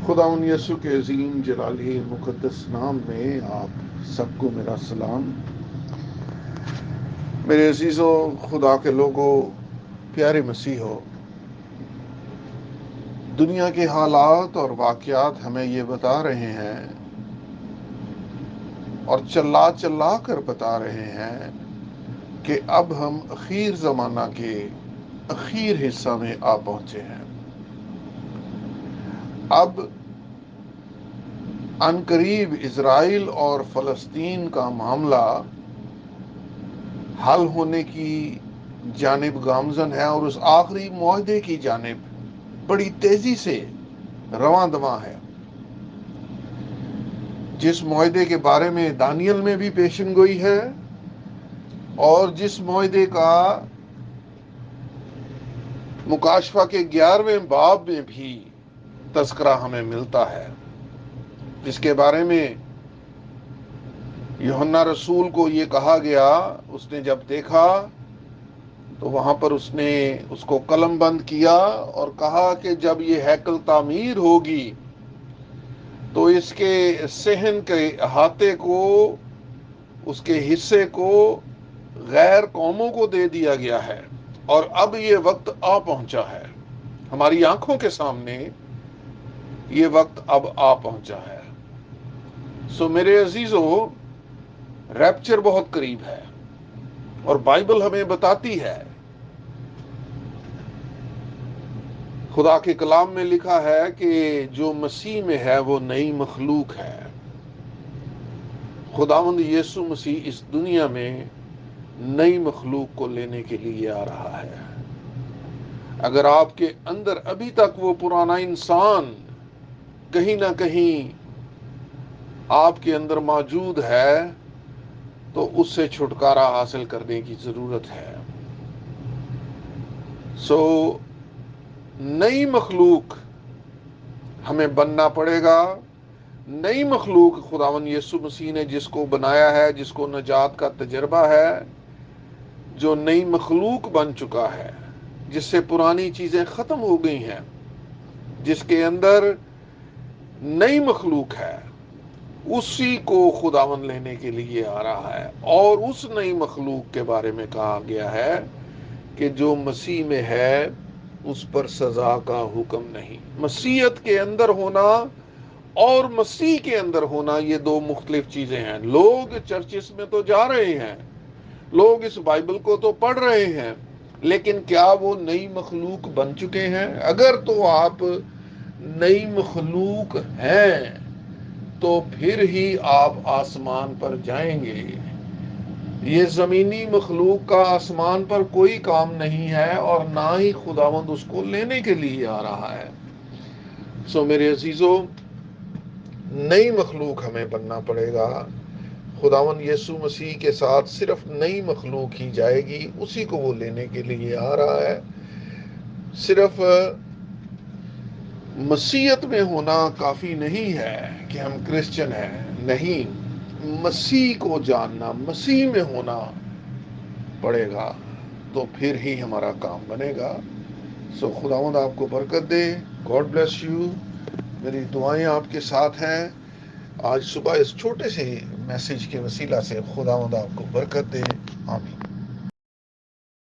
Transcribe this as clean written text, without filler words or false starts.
خداوند یسوع کے عظیم جلالی مقدس نام میں آپ سب کو میرا سلام۔ میرے عزیزوں، خدا کے لوگوں، پیارے مسیحوں، دنیا کے حالات اور واقعات ہمیں یہ بتا رہے ہیں اور چلا چلا کر بتا رہے ہیں کہ اب ہم اخیر زمانہ کے اخیر حصہ میں آ پہنچے ہیں۔ اب عنقریب اسرائیل اور فلسطین کا معاملہ حل ہونے کی جانب گامزن ہے اور اس آخری معاہدے کی جانب بڑی تیزی سے رواں دواں ہے، جس معاہدے کے بارے میں دانیل میں بھی پیشن گوئی ہے اور جس معاہدے کا مکاشفہ کے 11ویں باب میں بھی تذکرہ ہمیں ملتا ہے، جس کے بارے میں یوحنا رسول کو یہ کہا گیا، اس نے جب دیکھا تو وہاں پر اس نے اس کو قلم بند کیا اور کہا کہ جب یہ ہیکل تعمیر ہوگی تو اس کے صحن کے احاطے کو، اس کے حصے کو غیر قوموں کو دے دیا گیا ہے اور اب یہ وقت آ پہنچا ہے، ہماری آنکھوں کے سامنے یہ وقت اب آ پہنچا ہے۔ میرے عزیزوں، ریپچر بہت قریب ہے اور بائبل ہمیں بتاتی ہے، خدا کے کلام میں لکھا ہے کہ جو مسیح میں ہے وہ نئی مخلوق ہے۔ خداوند یسوع مسیح اس دنیا میں نئی مخلوق کو لینے کے لیے آ رہا ہے۔ اگر آپ کے اندر ابھی تک وہ پرانا انسان کہیں نہ کہیں آپ کے اندر موجود ہے تو اس سے چھٹکارا حاصل کرنے کی ضرورت ہے۔ نئی مخلوق ہمیں بننا پڑے گا۔ نئی مخلوق خداوند یسوع مسیح نے جس کو بنایا ہے، جس کو نجات کا تجربہ ہے، جو نئی مخلوق بن چکا ہے، جس سے پرانی چیزیں ختم ہو گئی ہیں، جس کے اندر نئی مخلوق ہے، اسی کو خداوند لینے کے لیے آ رہا ہے۔ اور اس نئی مخلوق کے بارے میں کہا گیا ہے کہ جو مسیح میں ہے اس پر سزا کا حکم نہیں۔ مسیحیت کے اندر ہونا اور مسیح کے اندر ہونا یہ دو مختلف چیزیں ہیں۔ لوگ چرچز میں تو جا رہے ہیں، لوگ اس بائبل کو تو پڑھ رہے ہیں، لیکن کیا وہ نئی مخلوق بن چکے ہیں؟ اگر تو آپ نئی مخلوق ہیں تو پھر ہی آپ آسمان پر جائیں گے۔ یہ زمینی مخلوق کا آسمان پر کوئی کام نہیں ہے اور نہ ہی خداوند اس کو لینے کے لیے آ رہا ہے۔ میرے عزیزوں، نئی مخلوق ہمیں بننا پڑے گا۔ خداوند یسوع مسیح کے ساتھ صرف نئی مخلوق ہی جائے گی، اسی کو وہ لینے کے لیے آ رہا ہے۔ صرف مسیحیت میں ہونا کافی نہیں ہے کہ ہم کرسچن ہیں، نہیں، مسیح کو جاننا، مسیح میں ہونا پڑے گا تو پھر ہی ہمارا کام بنے گا۔ خداوند آپ کو برکت دے۔ God bless you. میری دعائیں آپ کے ساتھ ہیں۔ آج صبح اس چھوٹے سے میسیج کے وسیلہ سے خداوند آپ کو برکت دے۔ آمین۔